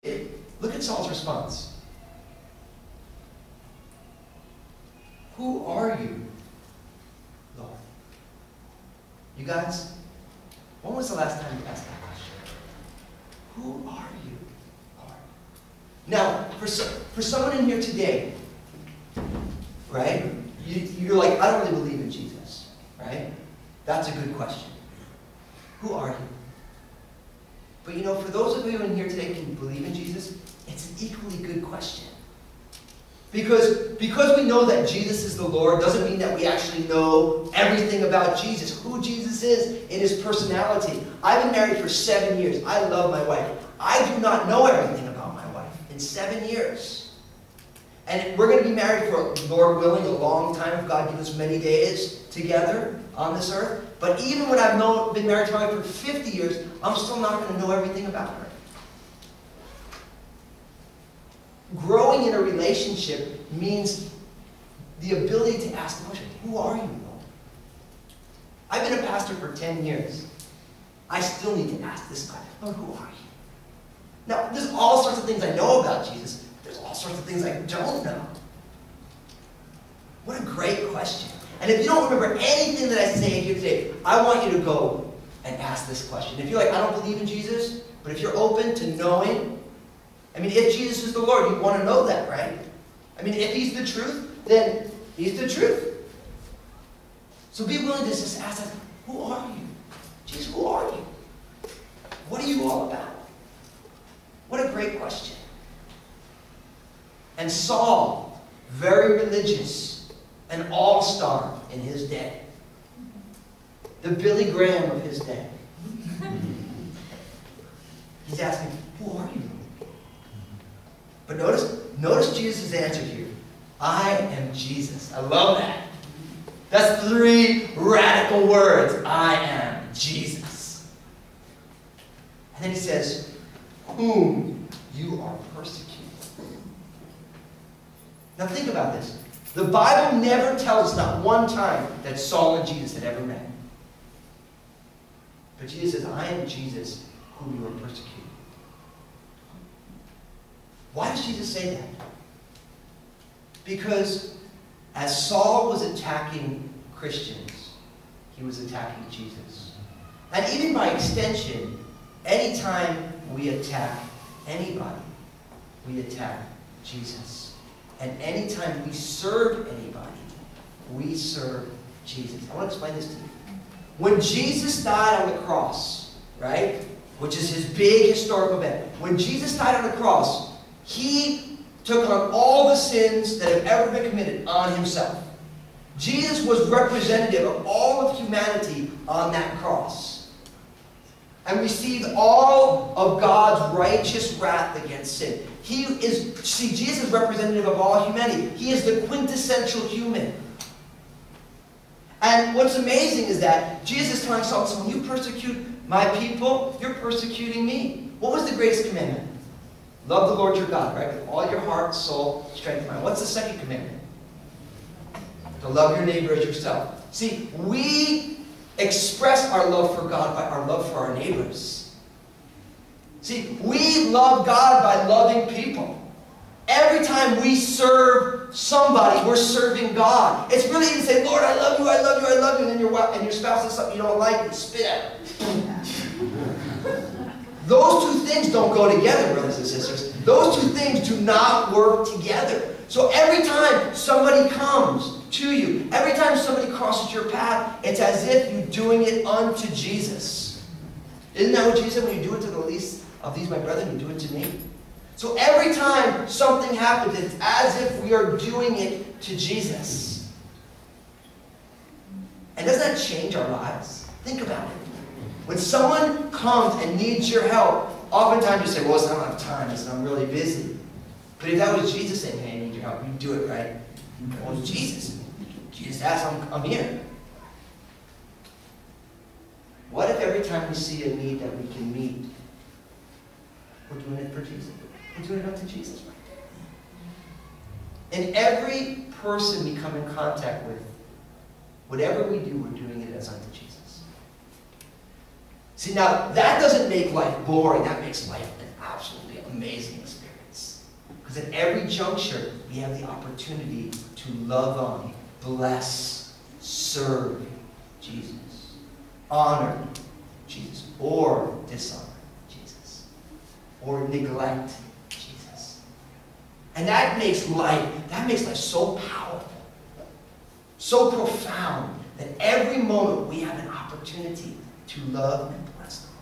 Look at Saul's response. Who are you, Lord? You guys, when was the last time you asked that question? Who are you, Lord? Now, for someone in here today, right, you're like, I don't really believe in Jesus, right? That's a good question. Who are you? But you know, for those of you in here today who believe in Jesus, it's an equally good question. Because we know that Jesus is the Lord doesn't mean that we actually know everything about Jesus, who Jesus is in his personality. I've been married for 7 years. I love my wife. I do not know everything about my wife in 7 years. And we're going to be married for, Lord willing, a long time if God gives us many days together on this earth. But even when I've been married to my wife for 50 years, I'm still not going to know everything about her. Growing in a relationship means the ability to ask the question, who are you, Lord? I've been a pastor for 10 years. I still need to ask this question, Lord, who are you? Now, there's all sorts of things I know about Jesus. There's all sorts of things I don't know. What a great question. And if you don't remember anything that I say here today, I want you to go and ask this question. If you're like, I don't believe in Jesus, but if you're open to knowing, I mean, if Jesus is the Lord, you want to know that, right? I mean, if he's the truth, then he's the truth. So be willing to just ask us, who are you? Jesus, who are you? What are you all about? What a great question. And Saul, very religious, an all-star in his day. The Billy Graham of his day. He's asking, who are you? But notice Jesus' answer here. I am Jesus. I love that. That's 3 radical words. I am Jesus. And then he says, whom you are persecuting. Now think about this. The Bible never tells us, not one time, that Saul and Jesus had ever met. But Jesus says, I am Jesus whom you are persecuting. Why does Jesus say that? Because as Saul was attacking Christians, he was attacking Jesus. And even by extension, anytime we attack anybody, we attack Jesus. And anytime we serve anybody, we serve Jesus. I want to explain this to you. When Jesus died on the cross, right, which is his big historical event, when Jesus died on the cross, he took on all the sins that have ever been committed on himself. Jesus was representative of all of humanity on that cross and received all of God's righteous wrath against sin. Jesus is representative of all humanity. He is the quintessential human. And what's amazing is that Jesus is telling Saul, so when you persecute my people, you're persecuting me. What was the greatest commandment? Love the Lord your God, right? With all your heart, soul, strength, mind. What's the second commandment? To love your neighbor as yourself. See, we express our love for God by our love for our neighbors. See, we love God by loving people. Every time we serve somebody, we're serving God. It's really easy to say, Lord, I love you, I love you, I love you, and then your spouse says something you don't like, you spit at it. Those two things don't go together, brothers and sisters. Those two things do not work together. So every time somebody comes to you, every time somebody crosses your path, it's as if you're doing it unto Jesus. Isn't that what Jesus said? When you do it to the least of these, my brethren, you do it to me. So every time something happens, it's as if we are doing it to Jesus. And doesn't that change our lives? Think about it. When someone comes and needs your help, oftentimes you say, well, I don't have time, I'm really busy. But if that was Jesus saying, hey, I need your help, you do it, right? Well, it's Jesus. Jesus asks, I'm here. What if every time we see a need that we can meet, we're doing it for Jesus? We're doing it unto Jesus, right? And every person we come in contact with, whatever we do, we're doing it as unto Jesus. See, now, that doesn't make life boring. That makes life an absolutely amazing experience. Because at every juncture, we have the opportunity to love on, bless, serve Jesus, honor Jesus, or dishonor Jesus, or neglect Jesus. And that makes life so powerful, so profound, that every moment we have an opportunity to love and bless the Lord.